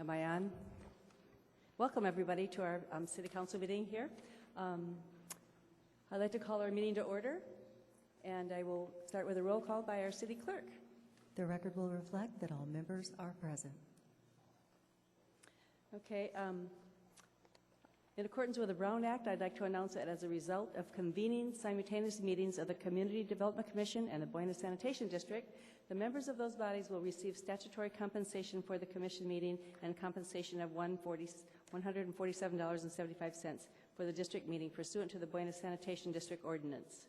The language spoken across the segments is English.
Am I on? Welcome, everybody, to our City Council meeting here. I'd like to call our meeting to order, and I will start with a roll call by our City Clerk. The record will reflect that all members are present. Okay. In accordance with the Brown Act, I'd like to announce that as a result of convening simultaneous meetings of the Community Development Commission and the Buena Sanitation District, the members of those bodies will receive statutory compensation for the commission meeting and compensation of $147.75 for the district meeting pursuant to the Buena Sanitation District Ordinance.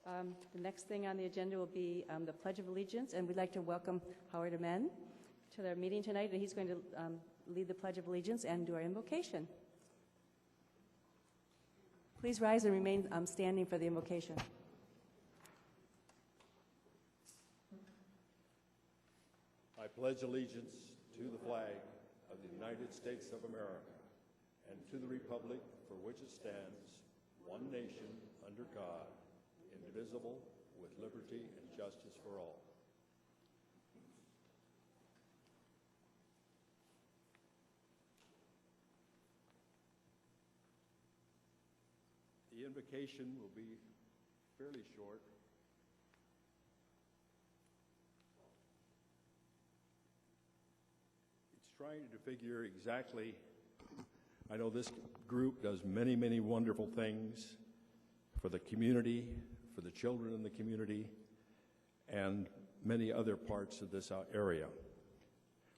The next thing on the agenda will be the Pledge of Allegiance, and we'd like to welcome Howard Amen to their meeting tonight, and he's going to lead the Pledge of Allegiance and do our invocation. Please rise and remain standing for the invocation. I pledge allegiance to the flag of the United States of America and to the republic for which it stands, one nation, under God, indivisible, with liberty and justice for all. The invocation will be fairly short. It's trying to figure exactly, I know this group does many, many wonderful things for the community, for the children in the community, and many other parts of this area.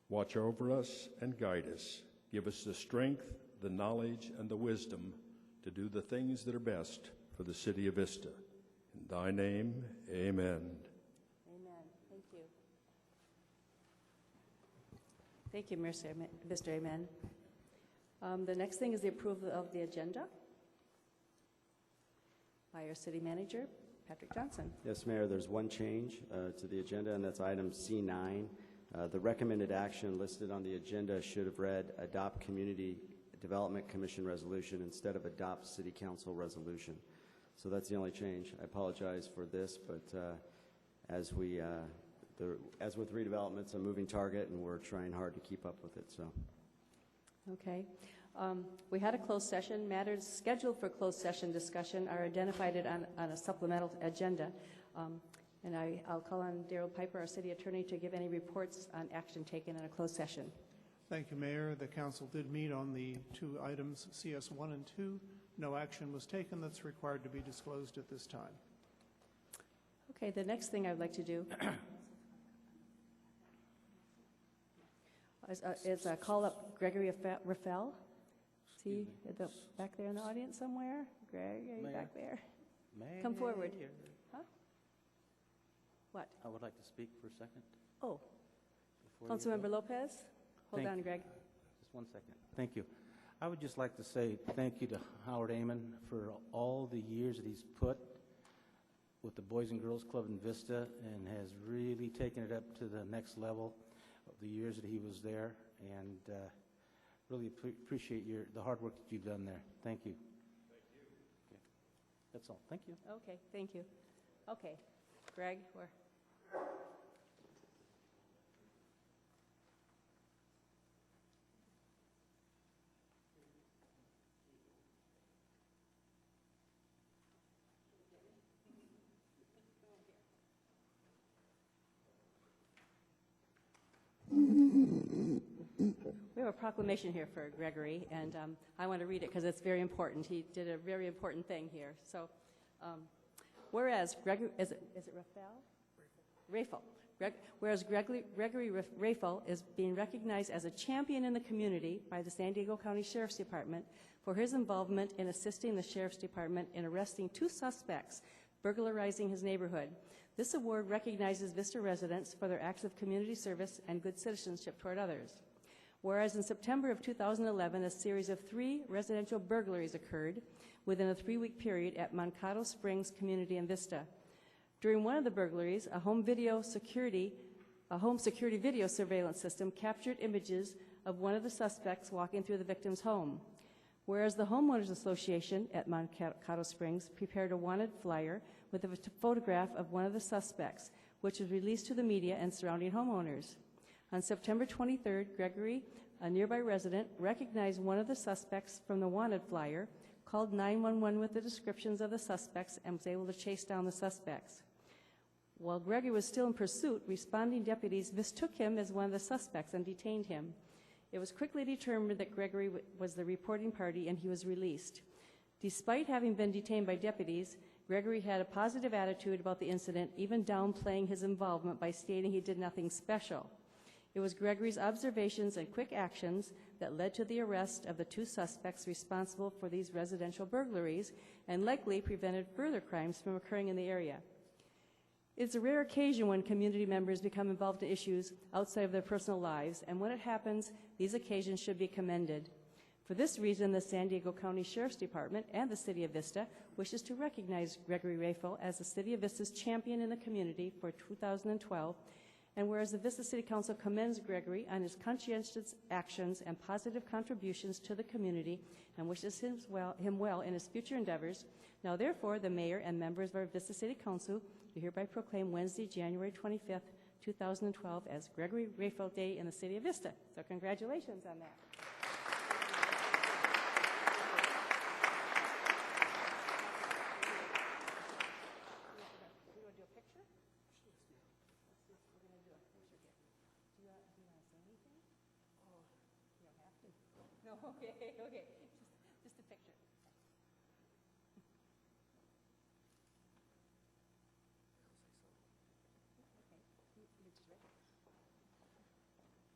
Watch over us and guide us. Give us the strength, the knowledge, and the wisdom to do the things that are best for the city of Vista. In thy name, amen. Amen. Thank you. Thank you, Mr. Amen. The next thing is the approval of the agenda by our city manager, Patrick Johnson. Yes, Mayor, there's one change to the agenda, and that's item C9. The recommended action listed on the agenda should have read adopt Community Development Commission resolution instead of adopt City Council resolution. So that's the only change. I apologize for this, but as with redevelopment, it's a moving target, and we're trying hard to keep up with it. So, okay. We had a closed session. Matters scheduled for closed session discussion are identified on a supplemental agenda. And I'll call on Darrell Piper, our city attorney, to give any reports on action taken in a closed session. Thank you, Mayor. The council did meet on the two items, CS1 and 2. No action was taken that's required to be disclosed at this time. Okay, the next thing I'd like to do is call up Gregory Raffel. See back there in the audience somewhere? Greg, are you back there? Mayor. Come forward. Huh? What? I would like to speak for a second. Oh, Councilmember Lopez? Hold on, Greg. Just one second. Thank you. I would just like to say thank you to Howard Amen for all the years that he's put with the Boys and Girls Club in Vista and has really taken it up to the next level of the years that he was there, and really appreciate the hard work that you've done there. Thank you. Thank you. Okay. That's all. Thank you. Okay, thank you. Okay, Greg, where? We have a proclamation here for Gregory, and I want to read it because it's very important. He did a very important thing here. So, whereas Gregory, is it Raphael? Rafel. Whereas Gregory Rafel is being recognized as a champion in the community by the San Diego County Sheriff's Department for his involvement in assisting the Sheriff's Department in arresting 2 suspects burglarizing his neighborhood. This award recognizes Vista residents for their acts of community service and good citizenship toward others. Whereas in September of 2011, a series of 3 residential burglaries occurred within a 3-week period at Mankato Springs community in Vista. During one of the burglaries, a home security video surveillance system captured images of one of the suspects walking through the victim's home. Whereas the Homeowners Association at Mankato Springs prepared a wanted flyer with a photograph of one of the suspects, which was released to the media and surrounding homeowners. On September 23rd, Gregory a nearby resident recognized one of the suspects from the wanted flyer, called 911 with the descriptions of the suspects, and was able to chase down the suspects. While Gregory was still in pursuit, responding deputies mistook him as one of the suspects and detained him. It was quickly determined that Gregory was the reporting party, and he was released. Despite having been detained by deputies, Gregory had a positive attitude about the incident, even downplaying his involvement by stating he did nothing special. It was Gregory's observations and quick actions that led to the arrest of the two suspects responsible for these residential burglaries and likely prevented further crimes from occurring in the area. It's a rare occasion when community members become involved in issues outside of their personal lives, and when it happens, these occasions should be commended. For this reason, the San Diego County Sheriff's Department and the City of Vista wishes to recognize Gregory Rafel as the City of Vista's champion in the community for 2012, and whereas the Vista City Council commends Gregory on his conscientious actions and positive contributions to the community and wishes him well in his future endeavors, now therefore the mayor and members of our Vista City Council do hereby proclaim Wednesday, January 25th, 2012 as Gregory Rafel Day in the City of Vista. So congratulations on that. Okay. Just a picture.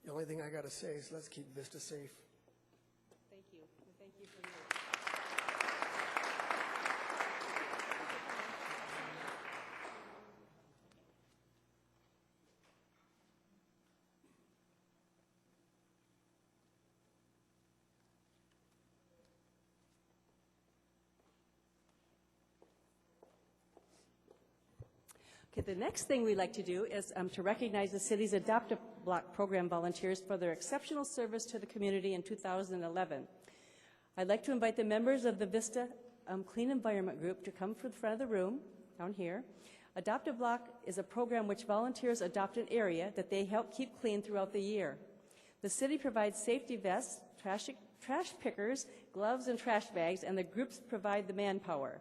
The only thing I got to say is let's keep Vista safe. Thank you. And thank you for your... Okay, the next thing we'd like to do is to recognize the city's Adopt a Block program volunteers for their exceptional service to the community in 2011. I'd like to invite the members of the Vista Clean Environment Group to come to the front of the room, down here. Adopt a Block is a program which volunteers adopt an area that they help keep clean throughout the year. The city provides safety vests, trash pickers, gloves, and trash bags, and the groups provide the manpower.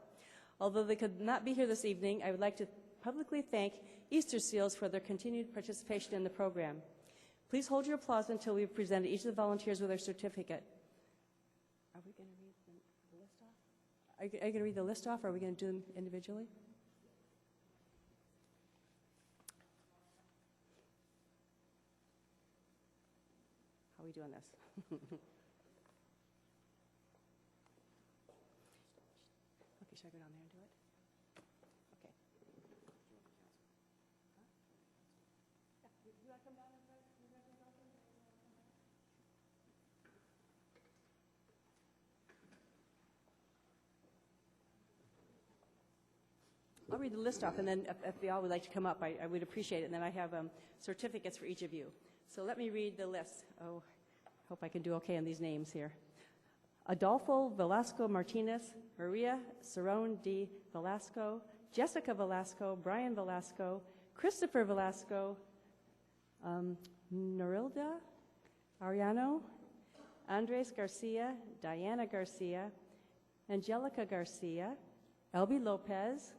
Although they could not be here this evening, I would like to publicly thank Easter Seals for their continued participation in the program. Please hold your applause until we've presented each of the volunteers with their certificate. Are we going to read the list off? Are you going to read the list off, or are we going to do them individually? How are we doing this? Okay, should I go down there and do it? Okay. You want to come down and I'll read the list off, and then if they all would like to come up, I would appreciate it. And then I have certificates for each of you. So let me read the list. Oh, hope I can do okay on these names here. Adolfo Velasco Martinez, Maria Cerrone D. Velasco, Jessica Velasco, Brian Velasco, Christopher Velasco, Norilda Ariano, Andres Garcia, Diana Garcia, Angelica Garcia, Elby Lopez,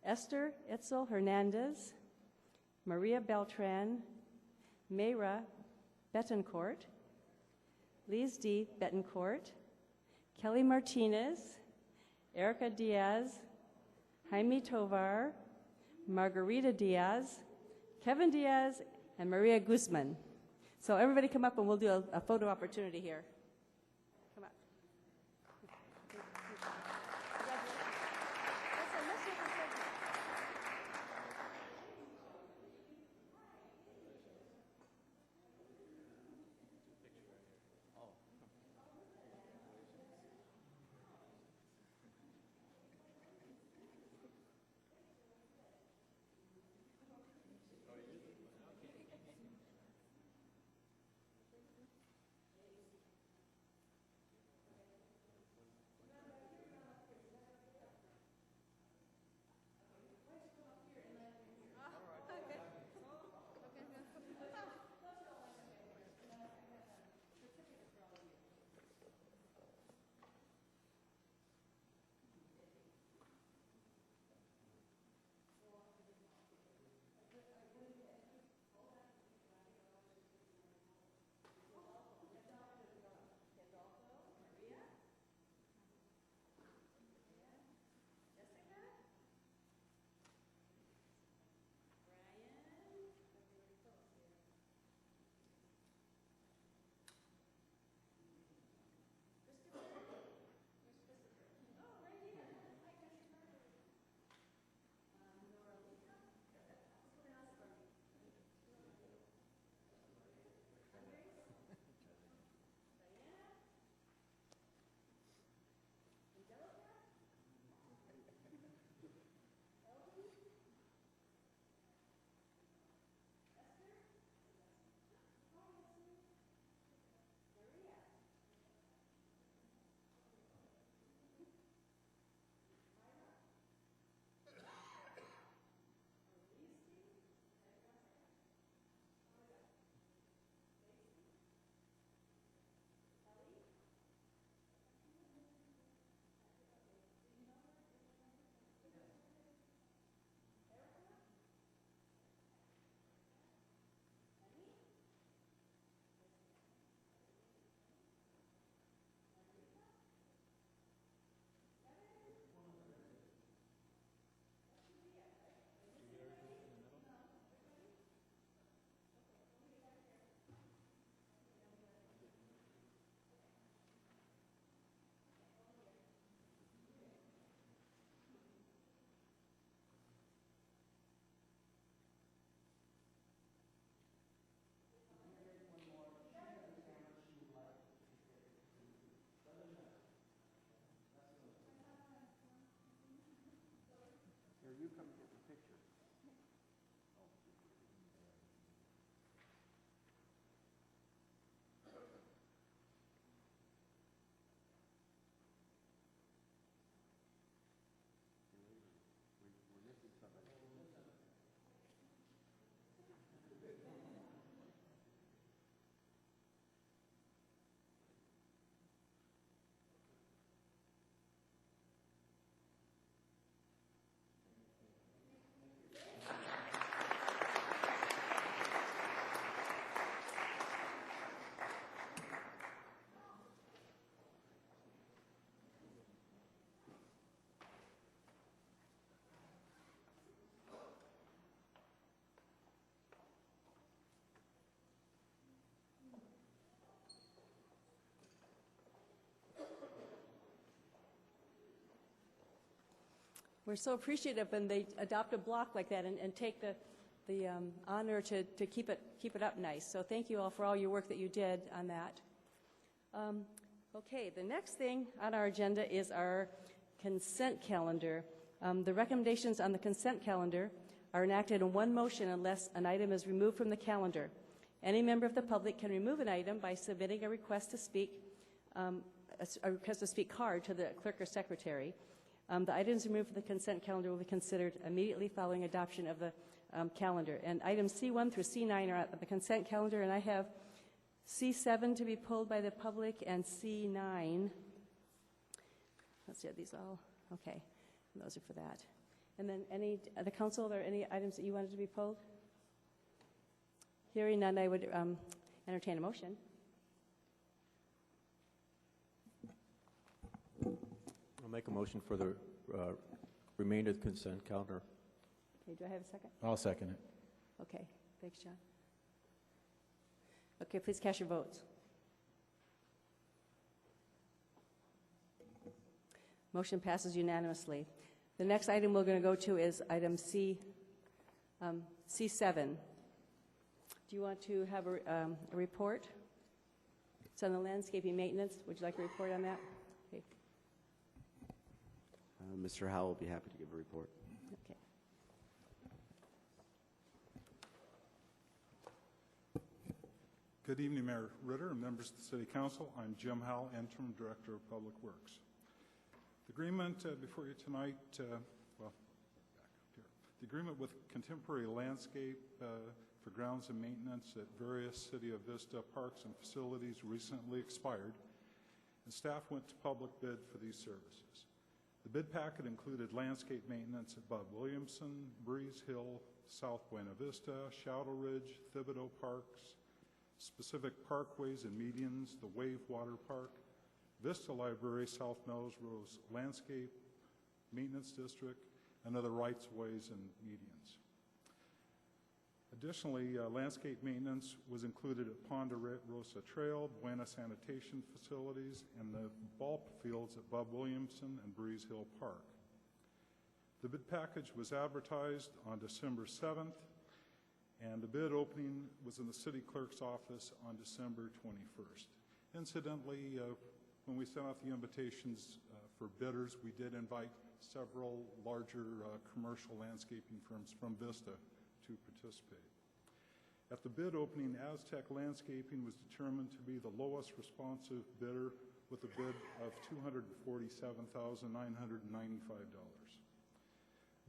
Esther Itzel Hernandez, Maria Beltran, Mayra Betancourt, Lise D. Betancourt, Kelly Martinez, Erica Diaz, Jaime Tovar, Margarita Diaz, Kevin Diaz, and Maria Guzman. So everybody come up and we'll do a photo opportunity here. Come up. you come and get the picture? We're so appreciative when they adopt a block like that and take the honor to keep it up nice. So thank you all for all your work that you did on that. Okay, the next thing on our agenda is our consent calendar. The recommendations on the consent calendar are enacted in one motion unless an item is removed from the calendar. Any member of the public can remove an item by submitting a request to speak card to the clerk or secretary. The items removed from the consent calendar will be considered immediately following adoption of the calendar. And items C1 through C9 are on the consent calendar, and I have C7 to be pulled by the public and C9. Let's see, are these all? Okay, and those are for that. And then the council, are there any items that you wanted to be pulled? Hearing none, I would entertain a motion. I'll make a motion for the remainder of the consent calendar. Okay, do I have a second? I'll second it. Okay, thanks, John. Okay, please cast your votes. Motion passes unanimously. The next item we're going to go to is item C7. Do you want to have a report? It's on the landscaping maintenance. Would you like a report on that? Okay. Mr. Howell will be happy to give a report. Okay. Good evening, Mayor Ritter and members of the City Council. I'm Jim Howell, Interim Director of Public Works. The agreement before you tonight, back up here. The agreement with Contemporary Landscape for grounds and maintenance at various City of Vista parks and facilities recently expired, and staff went to public bid for these services. The bid packet included landscape maintenance at Bud Williamson, Breeze Hill, South Buena Vista, Shadow Ridge, Thibodeau Parks, specific parkways and medians, the Wave Water Park, Vista Library, South Melrose Landscape Maintenance District, and other rights-of-ways and medians. Additionally, landscape maintenance was included at Ponderosa Trail, Buena Sanitation Facilities, and the ball fields at Bub Williamson and Breeze Hill Park. The bid package was advertised on December 7th, and the bid opening was in the city clerk's office on December 21st. Incidentally, when we sent out the invitations for bidders, we did invite several larger commercial landscaping firms from Vista to participate. At the bid opening, Aztec Landscaping was determined to be the lowest responsive bidder with a bid of $247,995.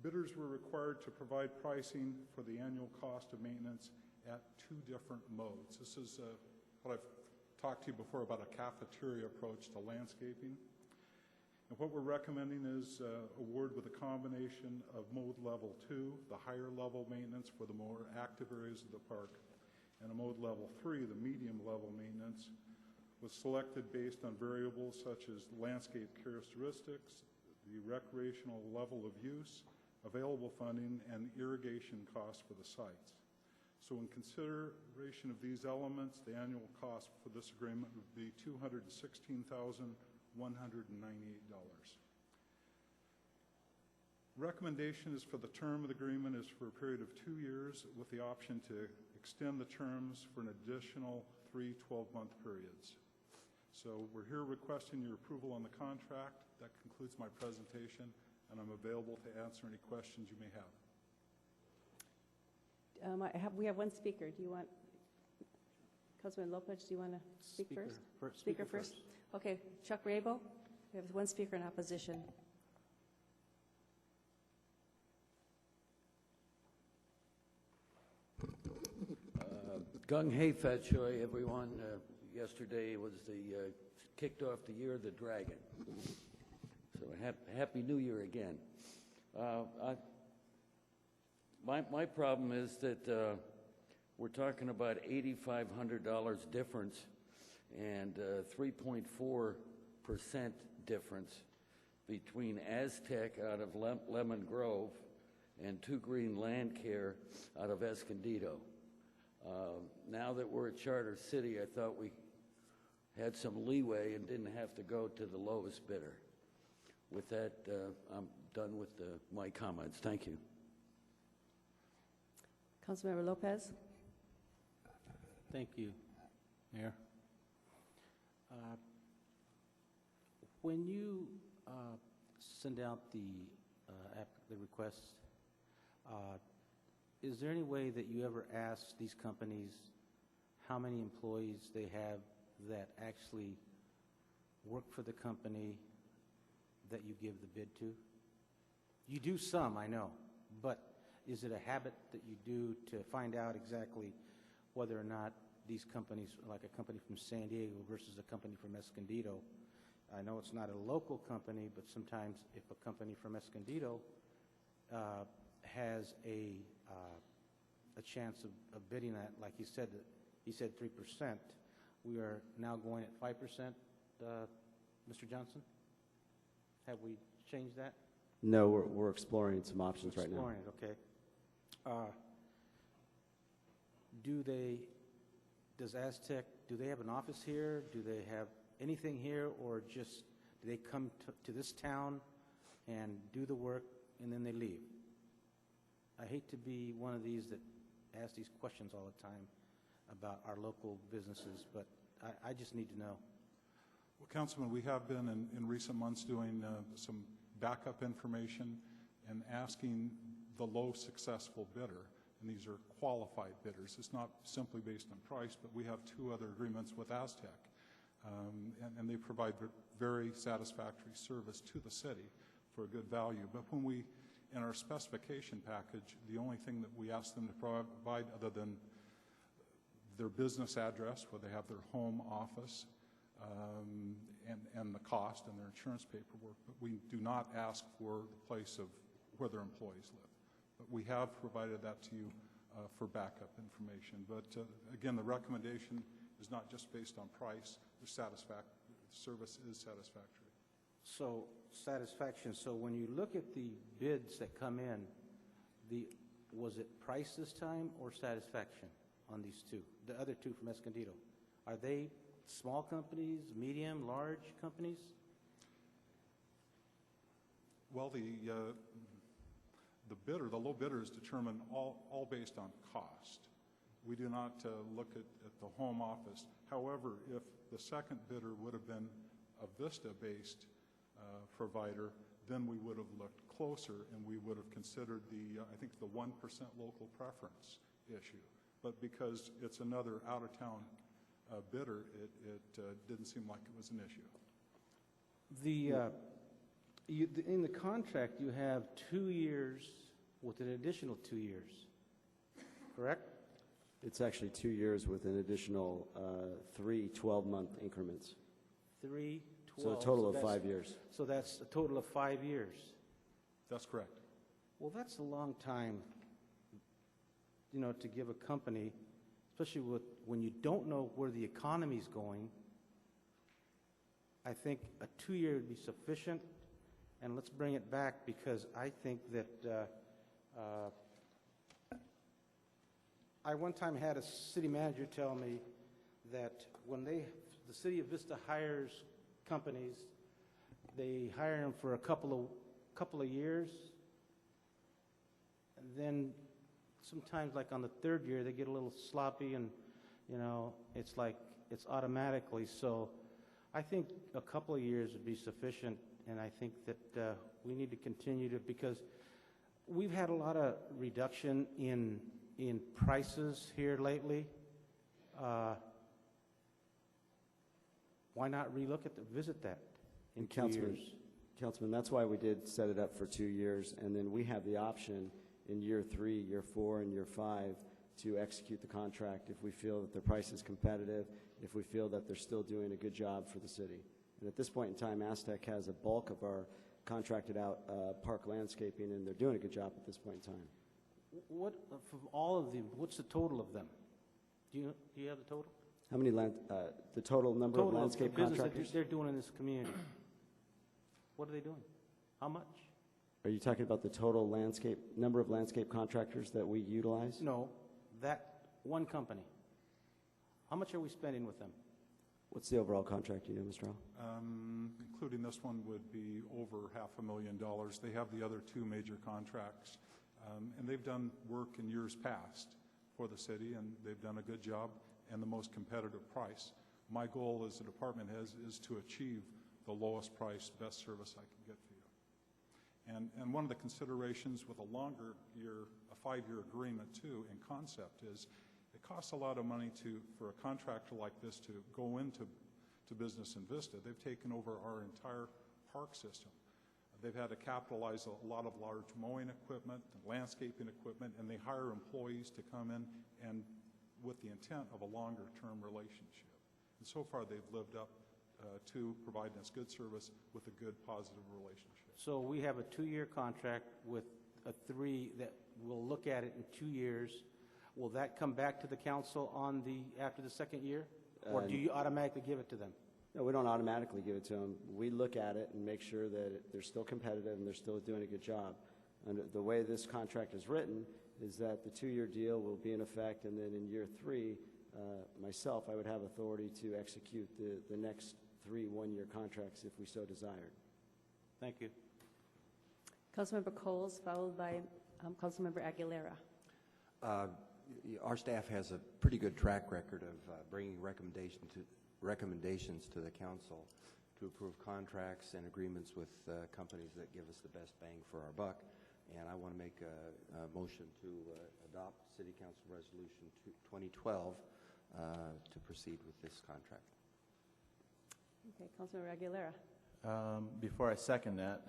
Bidders were required to provide pricing for the annual cost of maintenance at two different modes. This is what I've talked to you before about a cafeteria approach to landscaping. And what we're recommending is award with a combination of mode level 2, the higher level maintenance for the more active areas of the park, and a mode level 3, the medium level maintenance, was selected based on variables such as landscape characteristics, the recreational level of use, available funding, and irrigation costs for the sites. So in consideration of these elements, the annual cost for this agreement would be $216,198. Recommendation is for the term of the agreement is for a period of 2 years with the option to extend the terms for an additional 3 12-month periods. So we're here requesting your approval on the contract. That concludes my presentation. and I'm available to answer any questions you may have. We have one speaker. Do you want, Councilman Lopez, do you want to speak first? Speaker first. Okay, Chuck Rabel. We have one speaker in opposition. Gung Hei Fat Choi, everyone. Yesterday was the kicked off the year of the dragon. So happy New Year again. My problem is that we're talking about $8,500 difference and 3.4% difference between Aztec out of Lemon Grove and Two Green Land Care out of Escondido. Now that we're a charter city, I thought we had some leeway and didn't have to go to the lowest bidder. With that, I'm done with my comments. Thank you. Councilmember Lopez. Thank you, Mayor. When you send out the request, is there any way that you ever ask these companies how many employees they have that actually work for the company that you give the bid to? You do some, I know, but is it a habit that you do to find out exactly whether or not these companies, like a company from San Diego versus a company from Escondido, I know it's not a local company, but sometimes if a company from Escondido has a chance of bidding that, like he said 3%, we are now going at 5%, Mr. Johnson? Have we changed that? No, we're exploring some options right now. Exploring, okay. Does Aztec, do they have an office here? Do they have anything here, or just do they come to this town and do the work and then they leave? I hate to be one of these that ask these questions all the time about our local businesses, but I just need to know. Well, Councilman, we have been in recent months doing some backup information and asking the low successful bidder, and these are qualified bidders. It's not simply based on price, but we have 2 other agreements with Aztec, and they provide very satisfactory service to the city for a good value. But when we, in our specification package, the only thing that we ask them to provide other than their business address, where they have their home office, and the cost and their insurance paperwork, but we do not ask for the place of where their employees live. But we have provided that to you for backup information. But again, the recommendation is not just based on price. The service is satisfactory. So satisfaction. So when you look at the bids that come in, was it price this time or satisfaction on these 2? The other 2 from Escondido, are they small companies, medium, large companies? Well, the bidder, the low bidder, is determined all based on cost. We do not look at the home office. However, if the second bidder would have been a Vista-based provider, then we would have looked closer and we would have considered I think the 1% local preference issue. But because it's another out-of-town bidder, it didn't seem like it was an issue. In the contract, you have 2 years with an additional 2 years, correct? It's actually 2 years with an additional 3 12-month increments. 3, 12. So a total of 5 years. So that's a total of 5 years. That's correct. Well, that's a long time, to give a company, especially when you don't know where the economy's going. I think a 2-year would be sufficient, and let's bring it back because I think that I one time had a city manager tell me that when the city of Vista hires companies, they hire them for a couple of years, and then sometimes, like on the 3rd year, they get a little sloppy, and it's automatically. So I think a couple of years would be sufficient, and I think that we need to continue to, because we've had a lot of reduction in prices here lately. Why not visit that in 2 years? Councilman, that's why we did set it up for 2 years, and then we have the option in year 3, year 4, and year 5 to execute the contract if we feel that their price is competitive, if we feel that they're still doing a good job for the city. And at this point in time, Aztec has a bulk of our contracted out park landscaping, and they're doing a good job at this point in time. What, from all of them, what's the total of them? Do you have the total? How many the total number of landscape business contractors? that they're doing in this community? What are they doing? How much? Are you talking about the total number of landscape contractors that we utilize? No, that one company. How much are we spending with them? What's the overall contract, Mr. Hall? Including this one would be over $500,000. They have the other 2 major contracts, and they've done work in years past for the city, and they've done a good job and the most competitive price. My goal as a department head is to achieve the lowest price, best service I can get for you. And one of the considerations with a longer year, a 5-year agreement too, in concept is it costs a lot of money for a contractor like this to go into business in Vista. They've taken over our entire park system. They've had to capitalize a lot of large mowing equipment, landscaping equipment, and they hire employees to come in and with the intent of a longer-term relationship. And so far, they've lived up to providing us good service with a good, positive relationship. So we have a 2-year contract with a 3 that we'll look at it in 2 years. Will that come back to the council after the 2nd year? Or do you automatically give it to them? No, we don't automatically give it to them. We look at it and make sure that they're still competitive and they're still doing a good job. And the way this contract is written is that the 2-year deal will be in effect, and then in year 3, myself, I would have authority to execute the next 3 1-year contracts if we so desired. Thank you. Councilmember Coles, followed by Councilmember Aguilera. Our staff has a pretty good track record of bringing recommendations to the council to approve contracts and agreements with companies that give us the best bang for our buck. And I want to make a motion to adopt City Council Resolution 2012 to proceed with this contract. Okay, Councilmember Aguilera. Before I second that,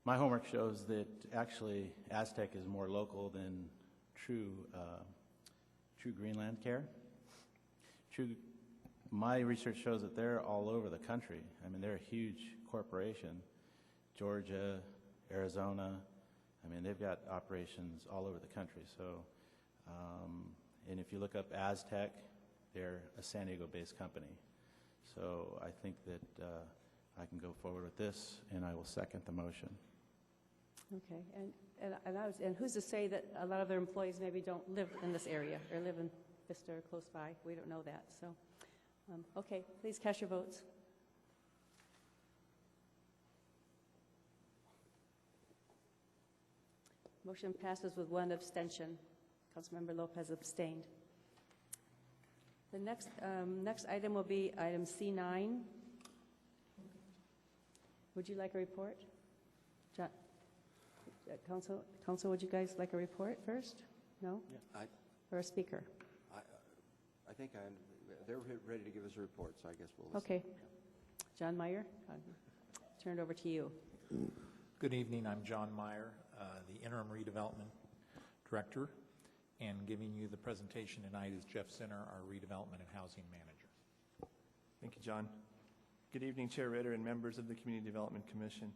my homework shows that actually Aztec is more local than True Greenland Care. My research shows that they're all over the country. I mean, they're a huge corporation. Georgia, Arizona, I mean, they've got operations all over the country. So, and if you look up Aztec, they're a San Diego-based company. So I think that I can go forward with this, and I will second the motion. Okay, and who's to say that a lot of their employees maybe don't live in this area or live in Vista or close by? We don't know that. So, okay, please cast your votes. Motion passes with 1 abstention. Councilmember Lopez abstained. The next item will be item C9. Would you like a report? John, Council, would you guys like a report first? No? Yeah. Or a speaker? I think they're ready to give us a report, so I guess we'll listen. Okay. John Meyer, I'll turn it over to you. Good evening. I'm John Meyer, the Interim Redevelopment Director, and giving you the presentation tonight is Jeff Sinner, our Redevelopment and Housing Manager. Thank you, John. Good evening, Chair Ritter and members of the Community Development Commission.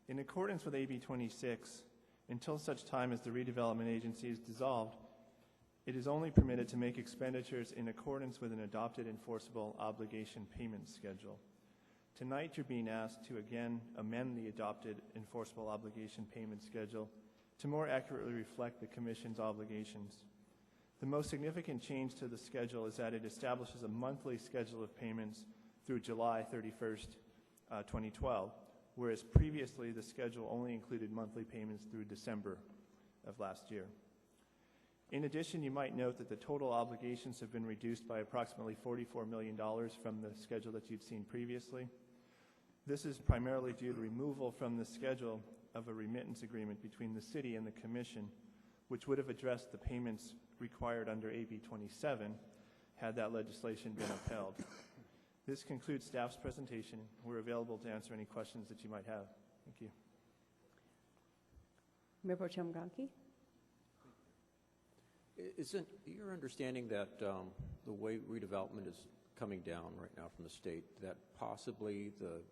In accordance with AB 26, until such time as the redevelopment agency is dissolved, it is only permitted to make expenditures in accordance with an adopted enforceable obligation payment schedule. Tonight, you're being asked to again amend the adopted enforceable obligation payment schedule to more accurately reflect the Commission's obligations. The most significant change to the schedule is that it establishes a monthly schedule of payments through July 31st, 2012, whereas previously the schedule only included monthly payments through December of last year. In addition, you might note that the total obligations have been reduced by approximately $44 million from the schedule that you'd seen previously. This is primarily due to removal from the schedule of a remittance agreement between the city and the commission, which would have addressed the payments required under AB 27 had that legislation been upheld. This concludes staff's presentation. We're available to answer any questions that you might have. Thank you. Mayor Pro Tem Gronke? Isn't your understanding that the way redevelopment is coming down right now from the state, that possibly the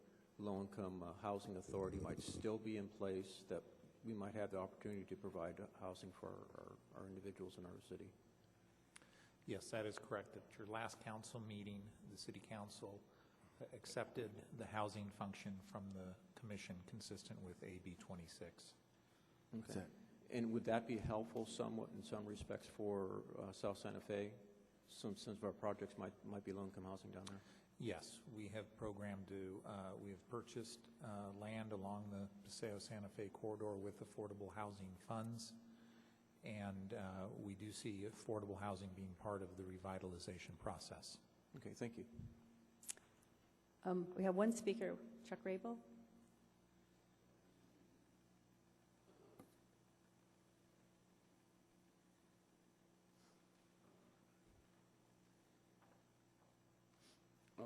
low-income housing authority might still be in place, that we might have the opportunity to provide housing for our individuals in our city? Yes, that is correct. At your last council meeting, the city council accepted the housing function from the commission consistent with AB 26. Okay. And would that be helpful somewhat in some respects for South Santa Fe, since our projects might be low-income housing down there? Yes, we have programmed to, we have purchased land along the Paseo-Santa Fe corridor with affordable housing funds, and we do see affordable housing being part of the revitalization process. Okay, thank you. We have one speaker, Chuck Rabel.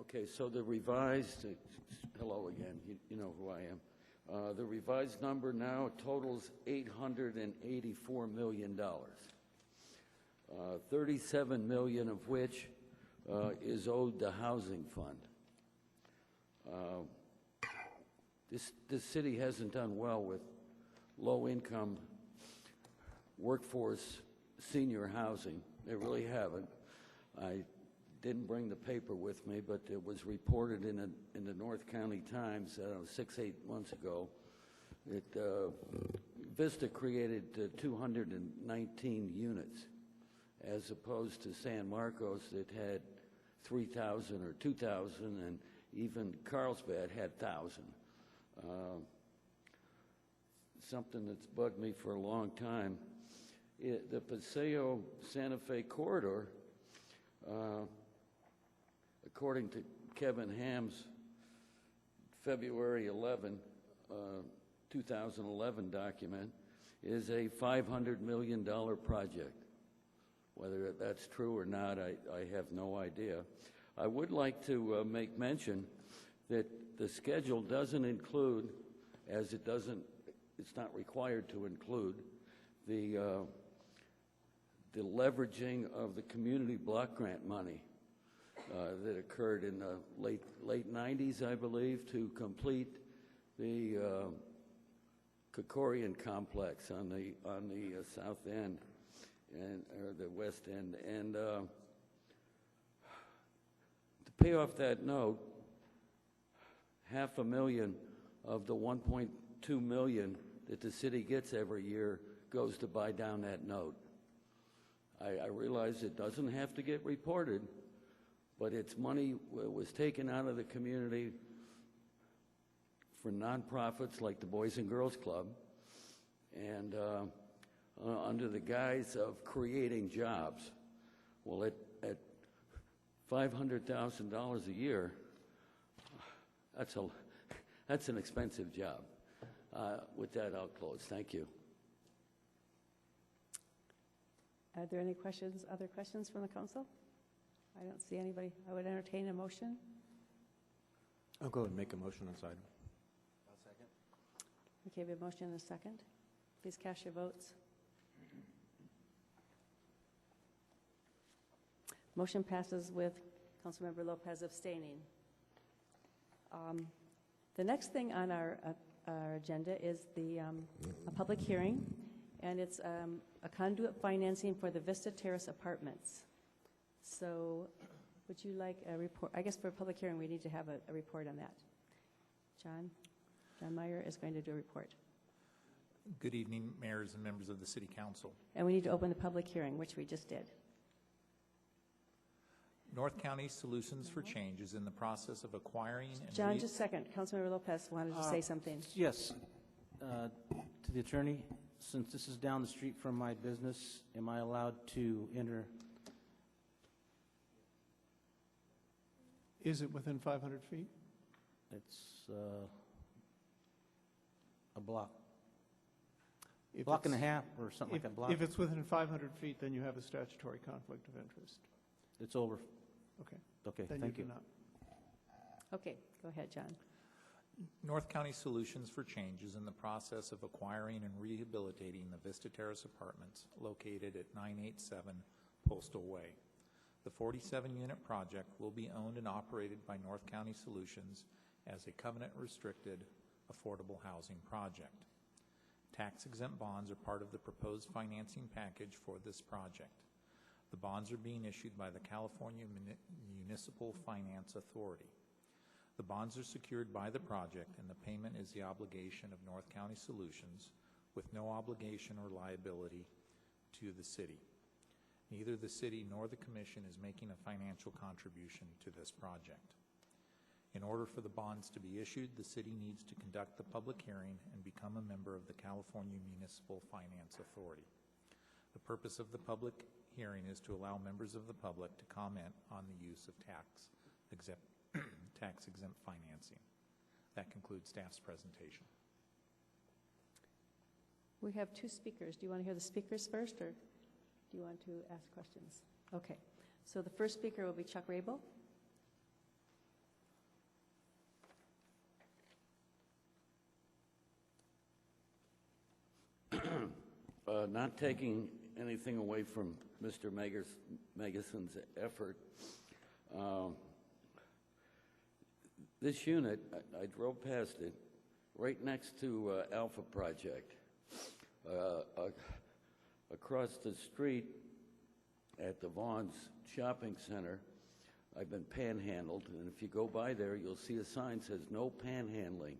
Okay, so the revised, hello again, you know who I am. The revised number now totals $884 million, 37 million of which is owed the housing fund. This city hasn't done well with low-income workforce senior housing. They really haven't. I didn't bring the paper with me, but it was reported in the North County Times 6-8 months ago. Vista created 219 units, as opposed to San Marcos that had 3,000 or 2,000, and even Carlsbad had 1,000. Something that's bugged me for a long time. The Paseo-Santa Fe corridor, according to Kevin Ham's February 11, 2011 document, is a $500 million project. Whether that's true or not, I have no idea. I would like to make mention that the schedule doesn't include, as it's not required to include, the leveraging of the community block grant money that occurred in the late 90s, I believe, to complete the Kokorian complex on the south end or the west end, and to pay off that note, $500,000 of the $1.2 million that the city gets every year goes to buy down that note. I realize it doesn't have to get reported, but it's money was taken out of the community for nonprofits like the Boys and Girls Club, and under the guise of creating jobs. Well, at $500,000 a year, that's an expensive job. With that, I'll close. Thank you. Are there any questions, other questions from the council? I don't see anybody. I would entertain a motion. I'll go ahead and make a motion on this item. I'll second. Okay, we have a motion and a second. Please cast your votes. Motion passes with Councilmember Lopez abstaining. The next thing on our agenda is a public hearing, and it's a conduit financing for the Vista Terrace apartments. So would you like a report? I guess for a public hearing, we need to have a report on that. John Meyer is going to do a report. Good evening, mayors and members of the City Council. And we need to open the public hearing, which we just did. North County Solutions for Change is in the process of acquiring and John, just a second. Councilmember Lopez wanted to say something. Yes. To the attorney, since this is down the street from my business, am I allowed to enter? Is it within 500 feet? It's a block. If Block and a it's- half or something like that, block. If it's within 500 feet, then you have a statutory conflict of interest. It's over. Okay. Okay, Then thank you you. do not. Okay, go ahead, John. North County Solutions for Change is in the process of acquiring and rehabilitating the Vista Terrace Apartments located at 987 Postal Way. The 47-unit project will be owned and operated by North County Solutions as a covenant-restricted affordable housing project. Tax-exempt bonds are part of the proposed financing package for this project. The bonds are being issued by the California Municipal Finance Authority. The bonds are secured by the project, and the payment is the obligation of North County Solutions, with no obligation or liability to the city. Neither the city nor the commission is making a financial contribution to this project. In order for the bonds to be issued, the city needs to conduct the public hearing and become a member of the California Municipal Finance Authority. The purpose of the public hearing is to allow members of the public to comment on the use of tax-exempt financing. That concludes staff's presentation. We have two speakers. Do you want to hear the speakers first, or do you want to ask questions? Okay. So the first speaker will be Chuck Rabel. Not taking anything away from Mr. Megason's effort, this unit, I drove past it, right next to Alpha Project. Across the street at the Vaughn's Shopping Center, I've been panhandled, and if you go by there, you'll see a sign that says no panhandling.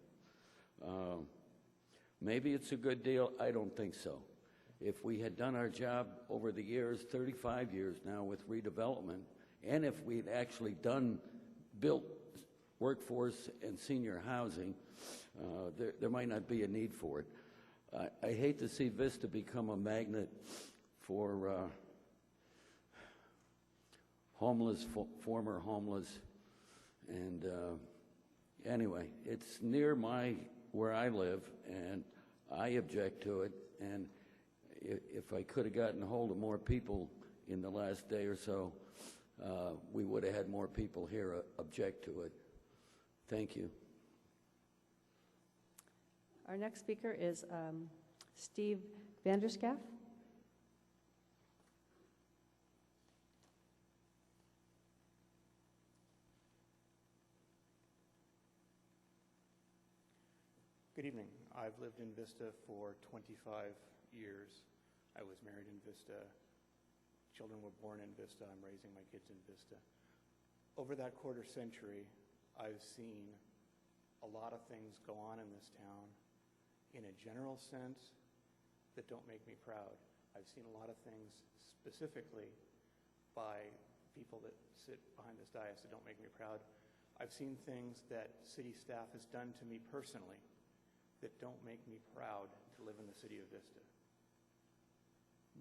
Maybe it's a good deal. I don't think so. If we had done our job over the years, 35 years now with redevelopment, and if we'd actually built workforce and senior housing, there might not be a need for it. I hate to see Vista become a magnet for homeless, former homeless, and anyway, it's near where I live, and I object to it, and if I could have gotten a hold of more people in the last day or so, we would have had more people here object to it. Thank you. Our next speaker is Steve Vanderschaff. Good evening. I've lived in Vista for 25 years. I was married in Vista. Children were born in Vista. I'm raising my kids in Vista. Over that quarter century, I've seen a lot of things go on in this town in a general sense that don't make me proud. I've seen a lot of things specifically by people that sit behind this dais that don't make me proud. I've seen things that city staff has done to me personally that don't make me proud to live in the city of Vista.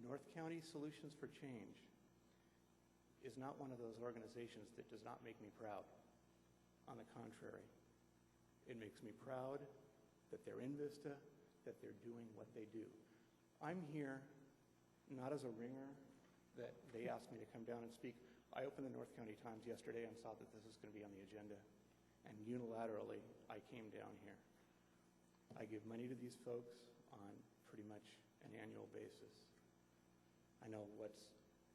North County Solutions for Change is not one of those organizations that does not make me proud. On the contrary, it makes me proud that they're in Vista, that they're doing what they do. I'm here not as a ringer that they asked me to come down and speak. I opened the North County Times yesterday and saw that this was going to be on the agenda, and unilaterally, I came down here. I give money to these folks on pretty much an annual basis. I know what's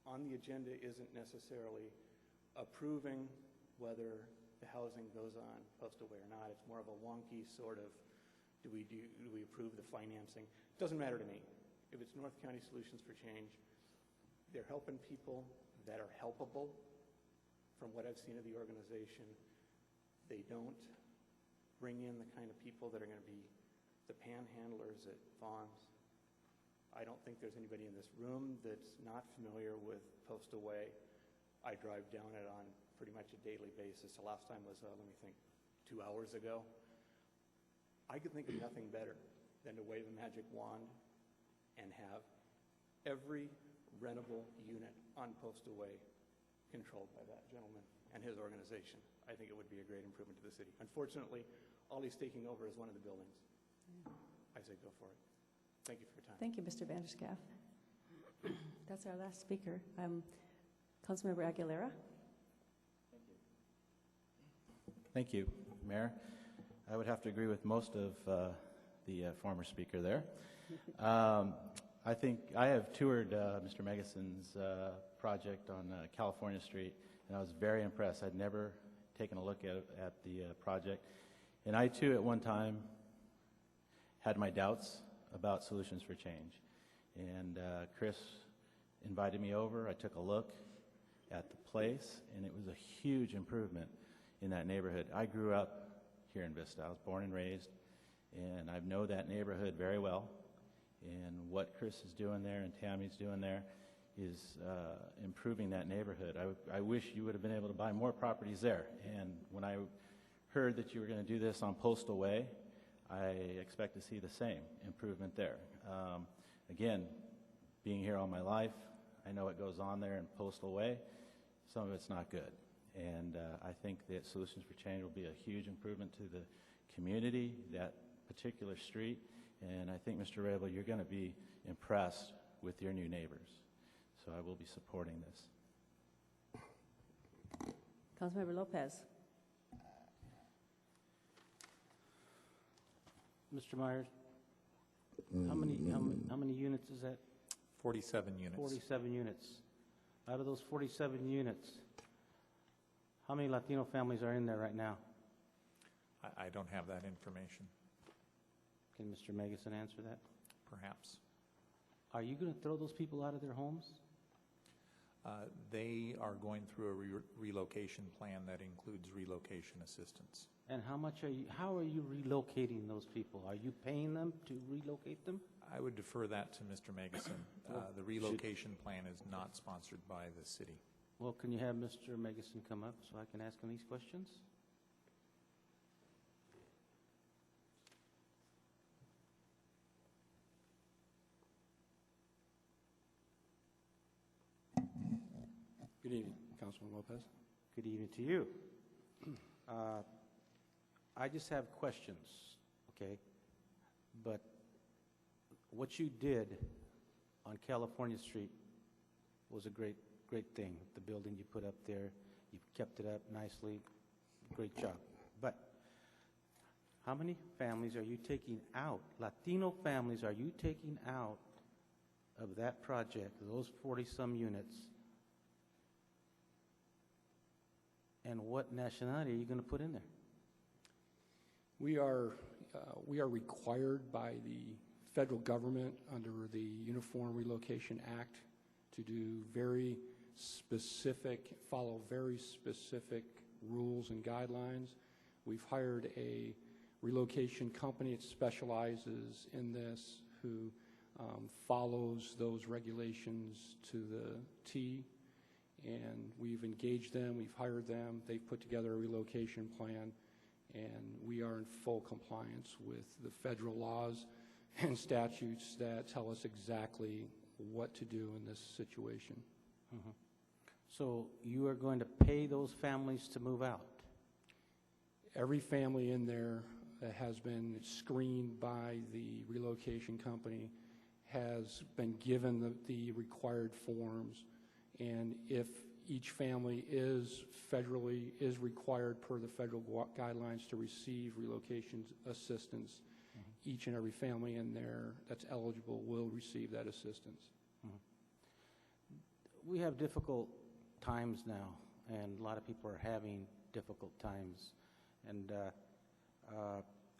on the agenda isn't necessarily approving whether the housing goes on Postal Way or not. It's more of a wonky sort of, do we approve the financing? It doesn't matter to me. If it's North County Solutions for Change, they're helping people that are helpable. From what I've seen of the organization, they don't bring in the kind of people that are going to be the panhandlers at Vaughn's. I don't think there's anybody in this room that's not familiar with Postal Way. I drive down it on pretty much a daily basis. The last time was, let me think, 2 hours ago. I could think of nothing better than to wave a magic wand and have every rentable unit on Postal Way controlled by that gentleman and his organization. I think it would be a great improvement to the city. Unfortunately, all he's taking over is one of the buildings. I say go for it. Thank you for your time. Thank you, Mr. Vanderschaff. That's our last speaker. Councilmember Aguilera. Thank you, Mayor. I would have to agree with most of the former speaker there. I think I have toured Mr. Megason's project on California Street, and I was very impressed. I'd never taken a look at the project. And I, too, at one time, had my doubts about Solutions for Change. And Chris invited me over. I took a look at the place, and it was a huge improvement in that neighborhood. I grew up here in Vista. I was born and raised, and I know that neighborhood very well. And what Chris is doing there and Tammy's doing there is improving that neighborhood. I wish you would have been able to buy more properties there. And when I heard that you were going to do this on Postal Way, I expect to see the same improvement there. Again, being here all my life, I know what goes on there in Postal Way. Some of it's not good. And I think that Solutions for Change will be a huge improvement to the community, that particular street. And I think, Mr. Rabel, you're going to be impressed with your new neighbors. So I will be supporting this. Councilmember Lopez. Mr. Myers, how many units is that? 47 units. 47 units. Out of those 47 units, how many Latino families are in there right now? I don't have that information. Can Mr. Megason answer that? Perhaps. Are you going to throw those people out of their homes? They are going through a relocation plan that includes relocation assistance. And how are you relocating those people? Are you paying them to relocate them? I would defer that to Mr. Megason. The relocation plan is not sponsored by the city. Well, can you have Mr. Megason come up so I can ask him these questions? Good evening, Councilman Lopez. Good evening to you. I just have questions, okay? But what you did on California Street was a great thing. The building you put up there, you kept it up nicely. Great job. But how many families are you taking out? Latino families are you taking out of that project, those 40-some units? And what nationality are you going to put in there? We are required by the federal government under the Uniform Relocation Act to do follow very specific rules and guidelines. We've hired a relocation company that specializes in this, who follows those regulations to the T. And we've engaged them, we've hired them, they've put together a relocation plan, and we are in full compliance with the federal laws and statutes that tell us exactly what to do in this situation. Mm-hmm. So you are going to pay those families to move out? Every family in there that has been screened by the relocation company has been given the required forms. And if each family is required per the federal guidelines to receive relocation assistance, each and every family in there that's eligible will receive that assistance. We have difficult times now, and a lot of people are having difficult times. And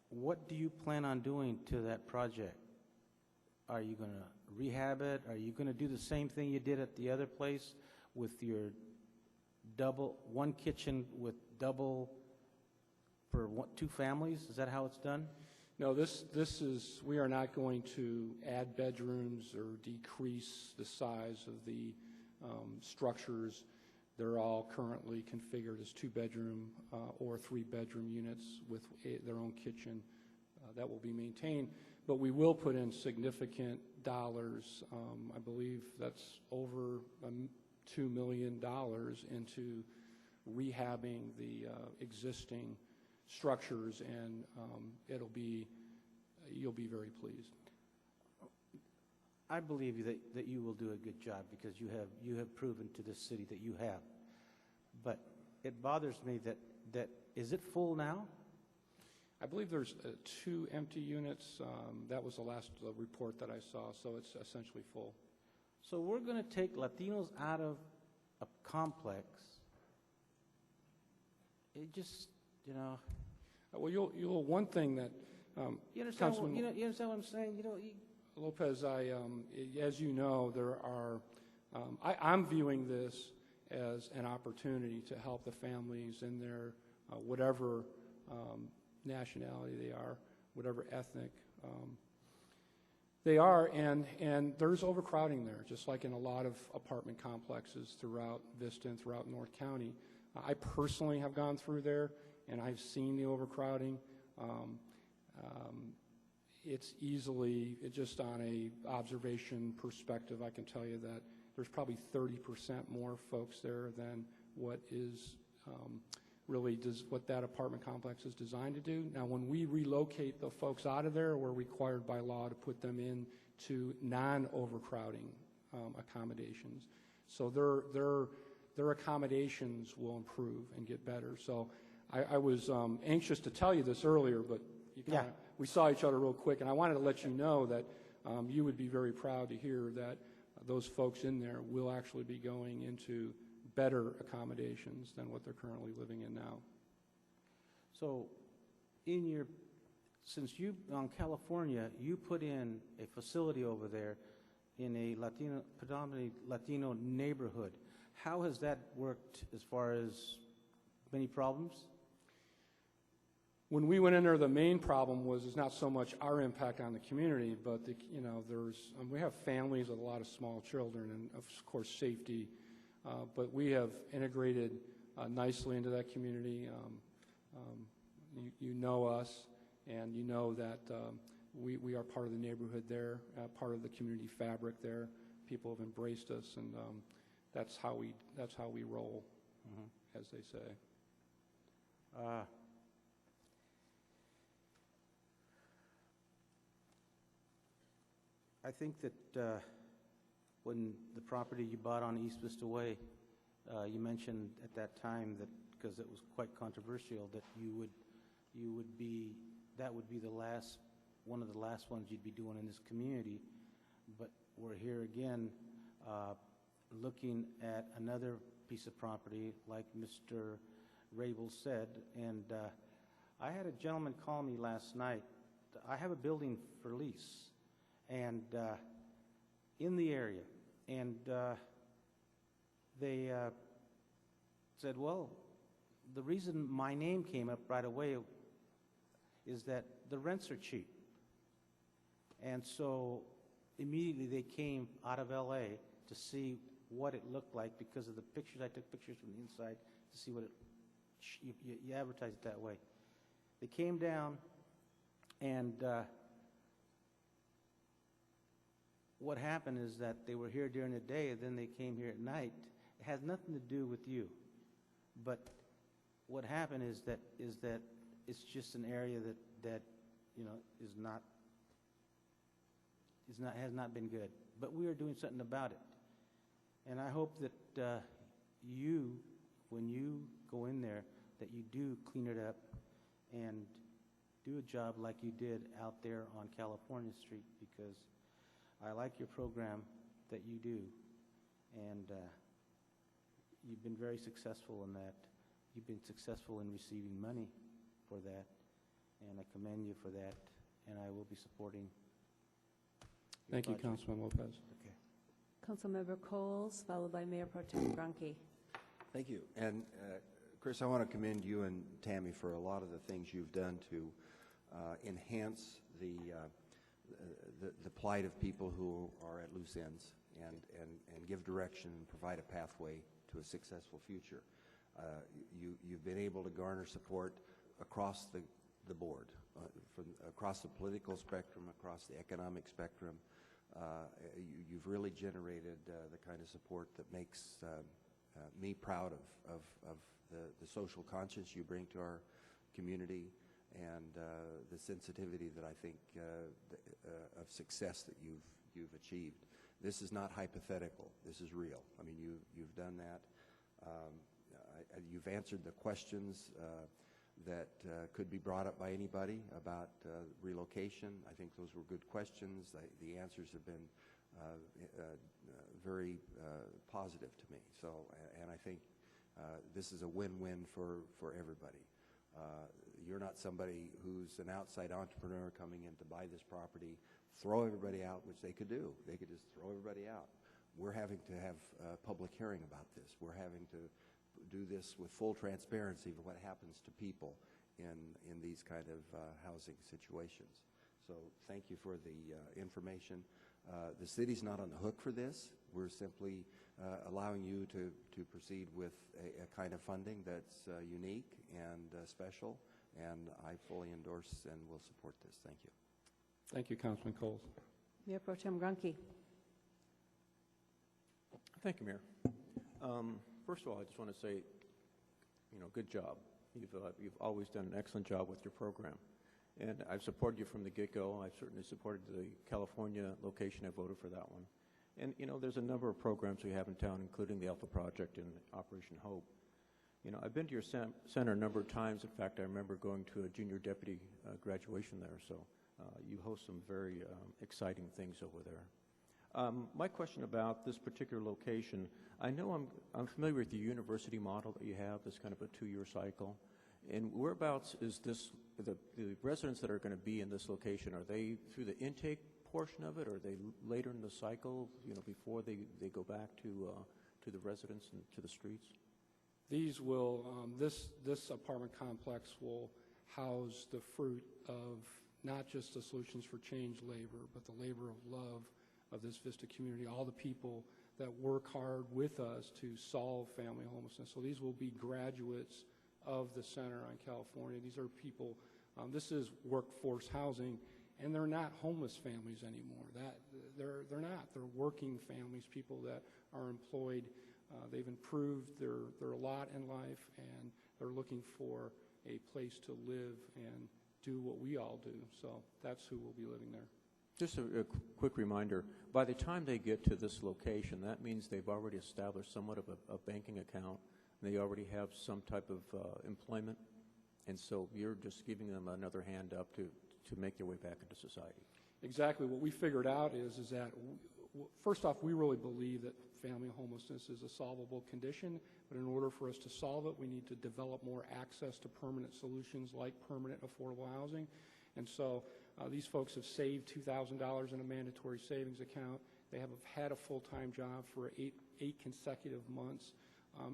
what do you plan on doing to that project? Are you going to rehab it? Are you going to do the same thing you did at the other place with your one kitchen with double for two families? Is that how it's done? No, we are not going to add bedrooms or decrease the size of the structures. They're all currently configured as 2-bedroom or 3-bedroom units with their own kitchen. That will be maintained. But we will put in significant dollars. I believe that's over $2 million into rehabbing the existing structures, and you'll be very pleased. I believe that you will do a good job because you have proven to this city that you have. But it bothers me that is it full now? I believe there's 2 empty units. That was the last report that I saw, so it's essentially full. So we're going to take Latinos out of a complex. It just, Well, you'll one thing that you understand? Councilman You understand what I'm saying? Lopez, as you know, there are. I'm viewing this as an opportunity to help the families in their whatever nationality they are, whatever ethnic they are, and there's overcrowding there, just like in a lot of apartment complexes throughout Vista and throughout North County. I personally have gone through there, and I've seen the overcrowding. It's easily, just on a observation perspective, I can tell you that there's probably 30% more folks there than what is what that apartment complex is designed to do. Now, when we relocate the folks out of there, we're required by law to put them into non-overcrowding accommodations. So their accommodations will improve and get better. So I was anxious to tell you this earlier, but we saw each other real quick, and I wanted to let you know that you would be very proud to hear that those folks in there will actually be going into better accommodations than what they're currently living in now. So since you, on California, you put in a facility over there in a predominantly Latino neighborhood, how has that worked as far as many problems? When we went in there, the main problem was not so much our impact on the community, but we have families with a lot of small children, and of course safety. But we have integrated nicely into that community. You know us, and you know that we are part of the neighborhood there, part of the community fabric there. People have embraced us, and that's how we roll, as they say. I think that when the property you bought on East Vista Way, you mentioned at that time that because it was quite controversial that that would be one of the last ones you'd be doing in this community. But we're here again looking at another piece of property, like Mr. Rabel said, and I had a gentleman call me last night. I have a building for lease, and in the area, and they said, well, the reason my name came up right away is that the rents are cheap. And so immediately they came out of LA to see what it looked like because of the pictures. I took pictures from the inside to see what you advertise it that way. They came down, and what happened is that they were here during the day, and then they came here at night. It has nothing to do with you, but what happened is that it's just an area that has not been good. But we are doing something about it, and I hope that you, when you go in there, that you do clean it up and do a job like you did out there on California Street, because I like your program that you do, and you've been very successful in that. You've been successful in receiving money for that, and I commend you for that, and I will be supporting your Thank you, project. Councilman Lopez. Okay. Councilmember Coles, followed by Mayor Pro Tem Grunke. Thank you. And Chris, I want to commend you and Tammy for a lot of the things you've done to enhance the plight of people who are at loose ends and give direction and provide a pathway to a successful future. You've been able to garner support across the board, across the political spectrum, across the economic spectrum. You've really generated the kind of support that makes me proud of the social conscience you bring to our community and the sensitivity that I think of success that you've achieved. This is not hypothetical. This is real. I mean, you've done that. You've answered the questions that could be brought up by anybody about relocation. I think those were good questions. The answers have been very positive to me. So, and I think this is a win-win for everybody. You're not somebody who's an outside entrepreneur coming in to buy this property, throw everybody out, which they could do. They could just throw everybody out. We're having to have a public hearing about this. We're having to do this with full transparency of what happens to people in these kind of housing situations. So thank you for the information. The city's not on the hook for this. We're simply allowing you to proceed with a kind of funding that's unique and special, and I fully endorse and will support this. Thank you. Thank you, Councilman Coles. Mayor Pro Tem Grunke. Thank you, Mayor. First of all, I just want to say, good job. You've always done an excellent job with your program. And I've supported you from the get-go. I've certainly supported the California location. I voted for that one. And, there's a number of programs we have in town, including the Alpha Project and Operation Hope. I've been to your center a number of times. In fact, I remember going to a junior deputy graduation there. So you host some very exciting things over there. My question about this particular location, I know I'm familiar with the university model that you have, this kind of a 2-year cycle. And whereabouts is this, the residents that are going to be in this location, are they through the intake portion of it, or are they later in the cycle, before they go back to the residents and to the streets? These will, this apartment complex will house the fruit of not just the Solutions for Change labor, but the labor of love of this Vista community, all the people that work hard with us to solve family homelessness. So these will be graduates of the Center on California. These are people, this is workforce housing, and they're not homeless families anymore. They're not. They're working families, people that are employed. They've improved their lot in life, and they're looking for a place to live and do what we all do. So that's who will be living there. Just a quick reminder, by the time they get to this location, that means they've already established somewhat of a banking account. They already have some type of employment, and so you're just giving them another hand up to make their way back into society. Exactly. What we figured out is that, first off, we really believe that family homelessness is a solvable condition, but in order for us to solve it, we need to develop more access to permanent solutions like permanent affordable housing. And so these folks have saved $2,000 in a mandatory savings account. They have had a full-time job for eight consecutive months.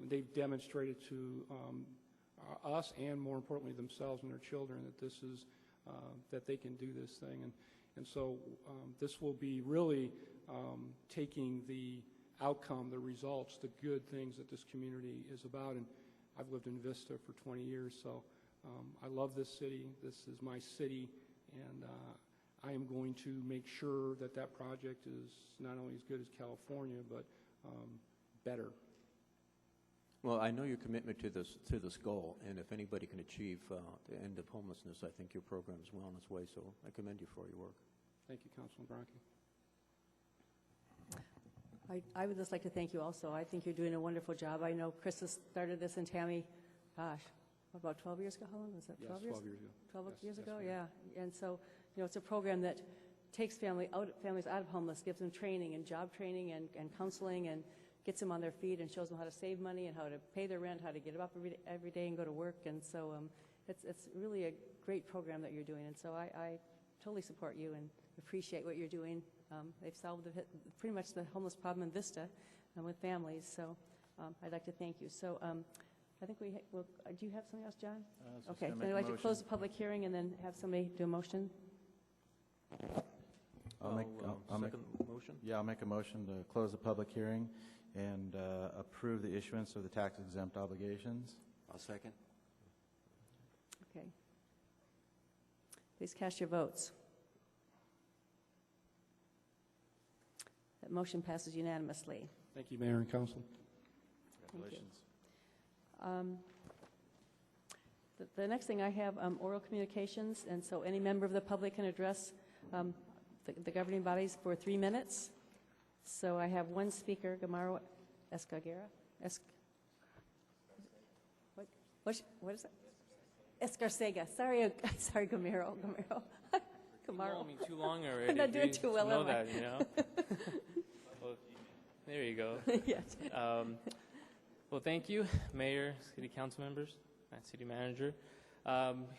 They've demonstrated to us and, more importantly, themselves and their children that this is that they can do this thing. And so this will be really taking the outcome, the results, the good things that this community is about. And I've lived in Vista for 20 years, so I love this city. This is my city, and I am going to make sure that that project is not only as good as California, but better. Well, I know your commitment to this goal, and if anybody can achieve the end of homelessness, I think your program is well on its way, so I commend you for your work. Thank you, Councilman Bronke. I would just like to thank you also. I think you're doing a wonderful job. I know Chris has started this, and Tammy, gosh, about 12 years ago? How long was that? 12 years? 12 years ago. 12 years ago, yeah. And so, it's a program that takes families out of homeless, gives them training and job training and counseling, and gets them on their feet and shows them how to save money and how to pay their rent, how to get up every day and go to work. And so it's really a great program that you're doing. And so I totally support you and appreciate what you're doing. They've solved pretty much the homeless problem in Vista with families. So I'd like to thank you. So I think do you have something else, John? Okay, so I'd like to close the public hearing and then have somebody do a motion. I'll make motion. Yeah, I'll make a motion to close the public hearing and approve the issuance of the tax-exempt obligations. I'll second. Okay. Please cast your votes. That motion passes unanimously. Thank you, Mayor and Council. Congratulations. The next thing I have, oral communications, and so any member of the public can address the governing bodies for 3 minutes. So I have one speaker, Gamaro Escarcega. What is it? Escarcega. Sorry, Gamaro. You know me too long already. I'm not doing too well, know am I? that, you know? Well, there you go. Yes. Well, thank you, Mayor, City Council members, and City Manager.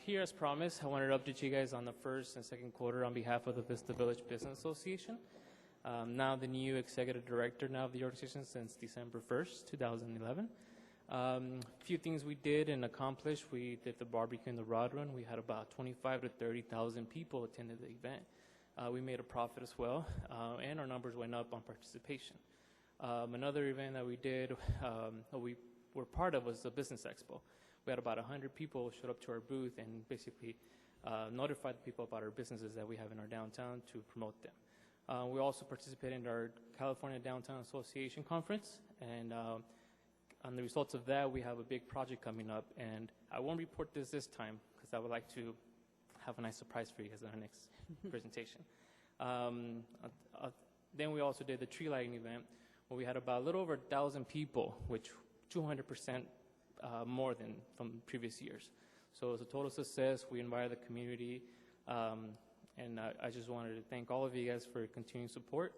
Here, as promised, I wanted to update you guys on the first and second quarter on behalf of the Vista Village Business Association. Now the new executive director now of the organization since December 1st, 2011. A few things we did and accomplished. We did the barbecue and the rod run. We had about 25 to 30,000 people attended the event. We made a profit as well, and our numbers went up on participation. Another event that we did, we were part of, was the Business Expo. We had about 100 people showed up to our booth and basically notified the people about our businesses that we have in our downtown to promote them. We also participated in our California Downtown Association Conference, and on the results of that, we have a big project coming up, and I won't report this time because I would like to have a nice surprise for you guys in our next presentation. Then we also did the tree lighting event, where we had about a little over 1,000 people, which 200% more than from previous years. So it was a total success. We invited the community, and I just wanted to thank all of you guys for your continued support.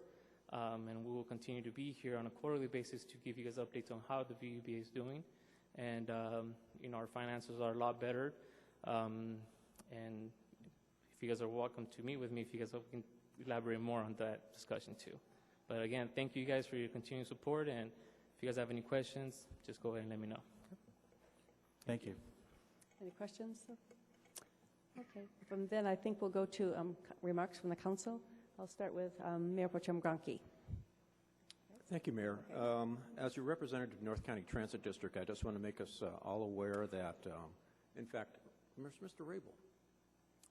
And we will continue to be here on a quarterly basis to give you guys updates on how the VUBA is doing. And, our finances are a lot better. And if you guys are welcome to meet with me, if you guys can elaborate more on that discussion too. But again, thank you guys for your continued support. And if you guys have any questions, just go ahead and let me know. Thank you. Any questions? Okay. From then, I think we'll go to remarks from the council. I'll start with Mayor Pro Tem Gronke. Thank you, Mayor. As your representative of North County Transit District, I just want to make us all aware that, in fact, Mr. Rabel.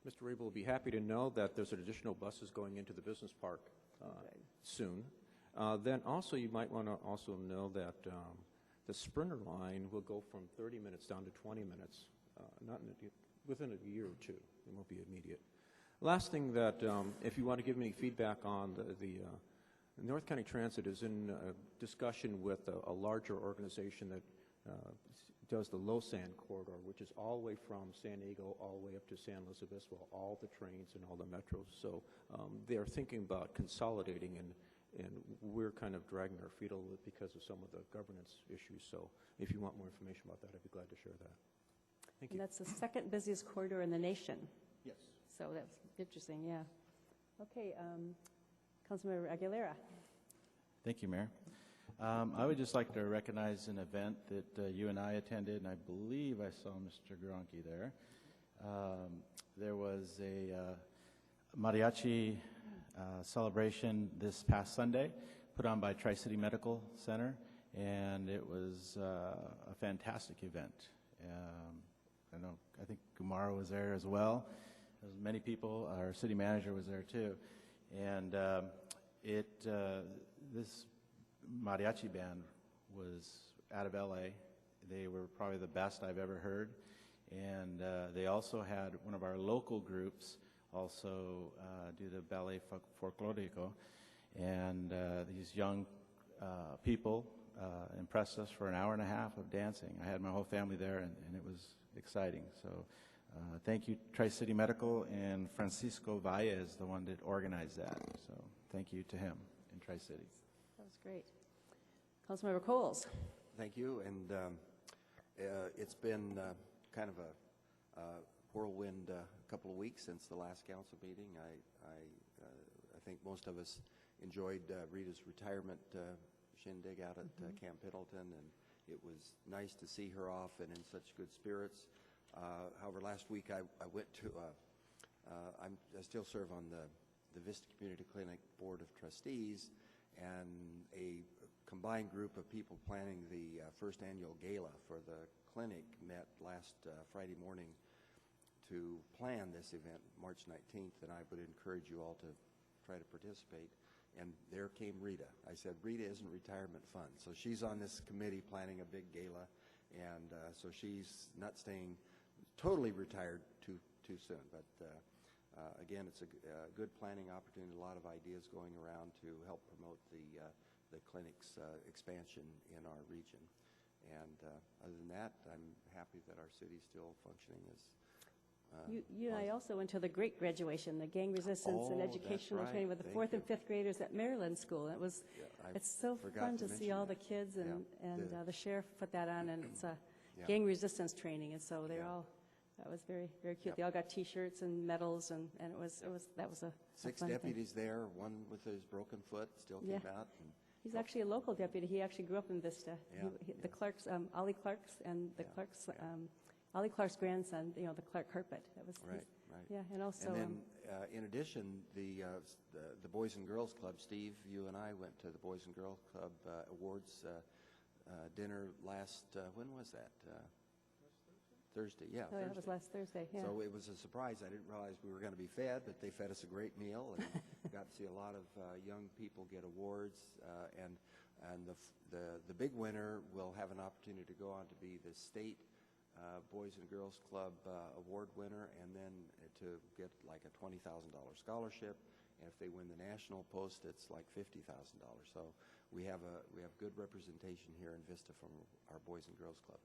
Mr. Rabel will be happy to know that there's additional buses going into the business park soon. Then also you might want to also know that the Sprinter line will go from 30 minutes down to 20 minutes, within a year or two. It won't be immediate. Last thing that, if you want to give me feedback on the North County Transit is in discussion with a larger organization that does the low sand corridor, which is all the way from San Diego all the way up to San Luis Obispo, all the trains and all the metros. So they're thinking about consolidating, and we're kind of dragging our feet a little bit because of some of the governance issues. So if you want more information about that, I'd be glad to share that. Thank you. And that's the second busiest corridor in the nation. Yes. So that's interesting, yeah. Okay, Councilmember Aguilera. Thank you, Mayor. I would just like to recognize an event that you and I attended, and I believe I saw Mr. Gronke there. There was a mariachi celebration this past Sunday put on by Tri-City Medical Center, and it was a fantastic event. I think Gumaro was there as well. There was many people. Our city manager was there too, and this mariachi band was out of LA. They were probably the best I've ever heard, and they also had one of our local groups also do the ballet folklorico, and these young people impressed us for an hour and a half of dancing. I had my whole family there, and it was exciting. So thank you, Tri-City Medical, and Francisco Valles, the one that organized that. So thank you to him in Tri-City. That was great. Councilmember Coles. Thank you, and it's been kind of a whirlwind couple of weeks since the last council meeting. I think most of us enjoyed Rita's retirement shindig out at Camp Pendleton, and it was nice to see her off and in such good spirits. However, last week I went to, I still serve on the Vista Community Clinic Board of Trustees, and a combined group of people planning the first annual gala for the clinic met last Friday morning to plan this event, March 19th, and I would encourage you all to try to participate. And there came Rita. I said, Rita isn't retirement fund. So she's on this committee planning a big gala, and so she's not staying totally retired too soon. But again, it's a good planning opportunity, a lot of ideas going around to help promote the clinic's expansion in our region. And other than that, I'm happy that our city's still functioning as You and I also went to the great graduation, the gang resistance and educational training with the 4th and 5th graders at Maryland School. It was, it's so fun to see all the kids, and the sheriff put that on, and it's a gang resistance training, and so they're all, that was very, very cute. They all got T-shirts and medals, and that was a 6 fun deputies thing. there, one with his broken foot still came out. And he's actually a local deputy. He actually grew up in Vista. The Clark's, Ollie Clark's, and the Clark's, Ollie Clark's grandson, the Clark Carpet. That was right. Yeah, and also. And then, in addition, the Boys and Girls Club. Steve, you and I went to the Boys and Girls Club awards dinner last. When was that? Thursday. Yeah. Oh, Thursday. that was last Thursday. Yeah. So it was a surprise. I didn't realize we were going to be fed, but they fed us a great meal, and got to see a lot of young people get awards. And the big winner will have an opportunity to go on to be the state Boys and Girls Club award winner, and then to get like a $20,000 scholarship. And if they win the national post, it's like $50,000. So we have good representation here in Vista from our Boys and Girls Club.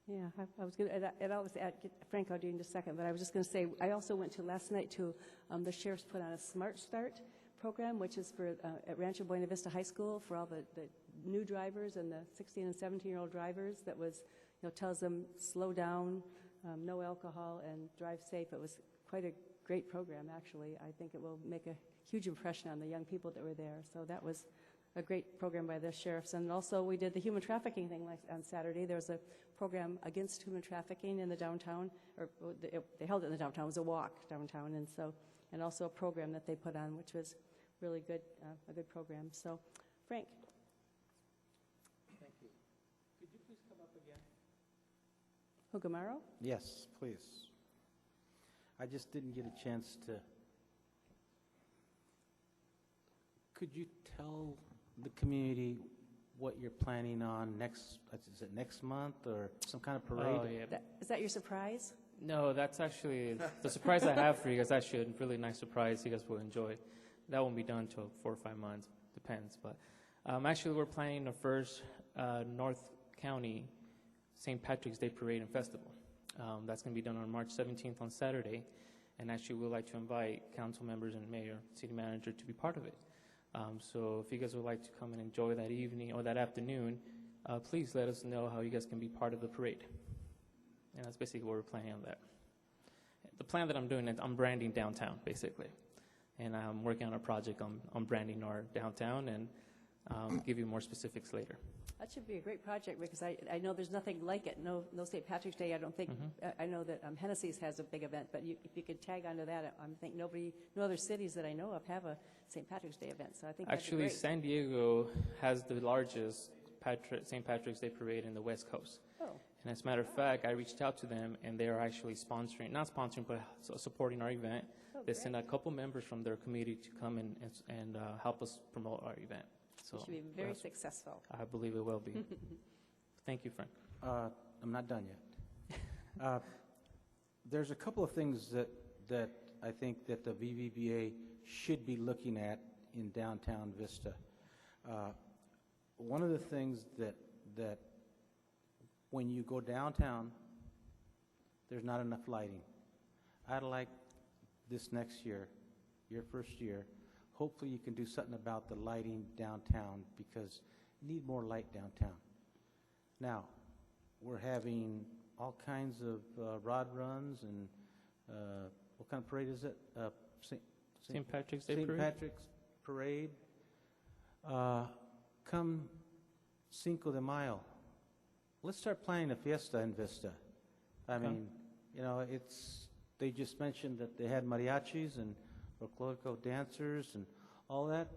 Yeah, I was going to, and I'll get Frank, I'll do in just a second, but I was just going to say, I also went to last night to, the sheriff's put on a Smart Start program, which is for, at Rancho Buena Vista High School, for all the new drivers and the 16 and 17-year-old drivers. That was, tells them slow down, no alcohol, and drive safe. It was quite a great program, actually. I think it will make a huge impression on the young people that were there. So that was a great program by the sheriffs. And also we did the human trafficking thing on Saturday. There was a program against human trafficking in the downtown, or they held it in the downtown. It was a walk downtown, and also a program that they put on, which was really good, a good program. So, Frank. Thank you. Could you please come up again? Hugamaro? Yes, please. I just didn't get a chance to. Could you tell the community what you're planning on next, is it next month, or some kind of parade? Oh, yeah. Is that your surprise? No, that's actually the surprise I have for you guys. Actually, a really nice surprise you guys will enjoy. That won't be done until 4 or 5 months, depends. But actually, we're planning the first North County St. Patrick's Day Parade and Festival. That's going to be done on March 17th on Saturday. And actually, we'd like to invite council members and mayor, city manager to be part of it. So if you guys would like to come and enjoy that evening or that afternoon, please let us know how you guys can be part of the parade. And that's basically what we're planning on that. The plan that I'm doing is I'm branding downtown, basically. And I'm working on a project on branding our downtown, and give you more specifics later. That should be a great project, because I know there's nothing like it. No St. Patrick's Day, I don't think. I know that Hennessy's has a big event, but if you could tag onto that, I think no other cities that I know of have a St. Patrick's Day event. So I think that'd be Actually, great. San Diego has the largest St. Patrick's Day parade in the West Coast. Oh. And as a matter of fact, I reached out to them, and they are actually sponsoring, not sponsoring, but supporting our event. They sent a couple members from their committee to come and help us promote our event. So It should be very successful. I believe it will be. Thank you, Frank. I'm not done yet. There's a couple of things that I think that the VVBA should be looking at in downtown Vista. One of the things that when you go downtown, there's not enough lighting. I'd like this next year, your first year, hopefully you can do something about the lighting downtown, because you need more light downtown. Now, we're having all kinds of rod runs, and what kind of parade is it? St. Patrick's Day Parade. St. Patrick's Parade. Come Cinco de Mayo, let's start planning a fiesta in Vista. I mean, they just mentioned that they had mariachis and folklorico dancers and all that.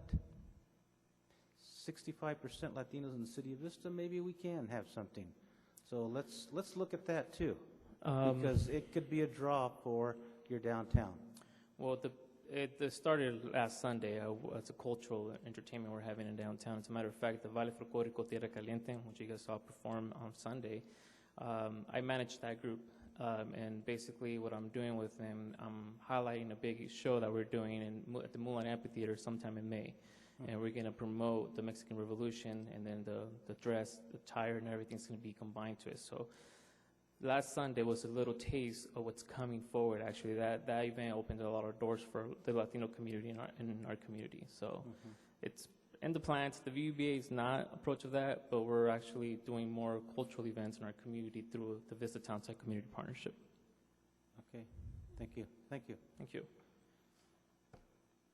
65% Latinos in the city of Vista, maybe we can have something. So let's look at that too, because it could be a draw for your downtown. Well, It started last Sunday. It's a cultural entertainment we're having in downtown. As a matter of fact, the Vale Folclórico Tierra Caliente, which you guys saw perform on Sunday, I manage that group. And basically what I'm doing with them, I'm highlighting a big show that we're doing at the Mulan Amphitheater sometime in May. And we're going to promote the Mexican Revolution, and then the dress, the attire, and everything's going to be combined to it. So last Sunday was a little taste of what's coming forward. Actually, that event opened a lot of doors for the Latino community in our community. So it's in the plans. The VUBA is not approach of that, but we're actually doing more cultural events in our community through the Vista Townside Community Partnership. Okay, thank you. Thank you. Thank you.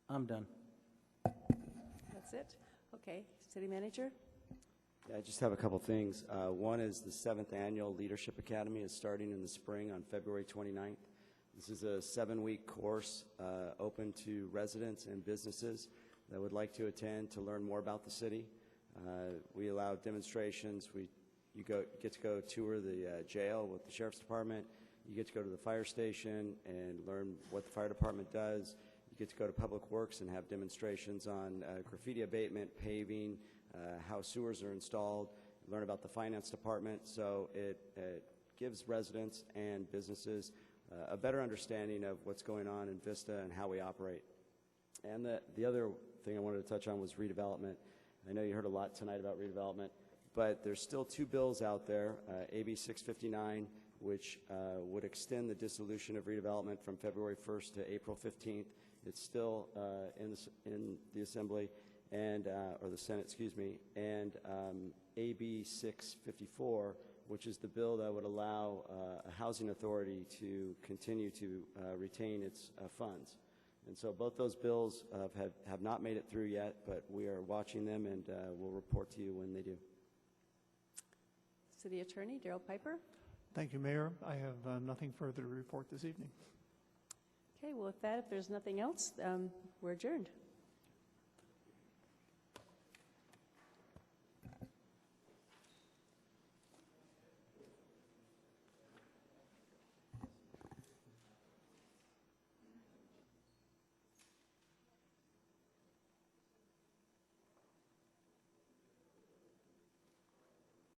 I'm done. That's it? Okay. City Manager? Yeah, I just have a couple things. One is the 7th Annual Leadership Academy is starting in the spring on February 29th. This is a 7-week course open to residents and businesses that would like to attend to learn more about the city. We allow demonstrations. You get to go tour the jail with the Sheriff's Department. You get to go to the fire station and learn what the fire department does. You get to go to Public Works and have demonstrations on graffiti abatement, paving, how sewers are installed, learn about the finance department. So it gives residents and businesses a better understanding of what's going on in Vista and how we operate. And the other thing I wanted to touch on was redevelopment. I know you heard a lot tonight about redevelopment, but there's still 2 bills out there, AB 659, which would extend the dissolution of redevelopment from February 1st to April 15th. It's still in the Assembly, and or the Senate, excuse me, and AB 654, which is the bill that would allow a housing authority to continue to retain its funds. And so both those bills have not made it through yet, but we are watching them, and we'll report to you when they do. City Attorney Daryl Piper? Thank you, Mayor. I have nothing further to report this evening. Okay, well, with that, if there's nothing else, we're adjourned.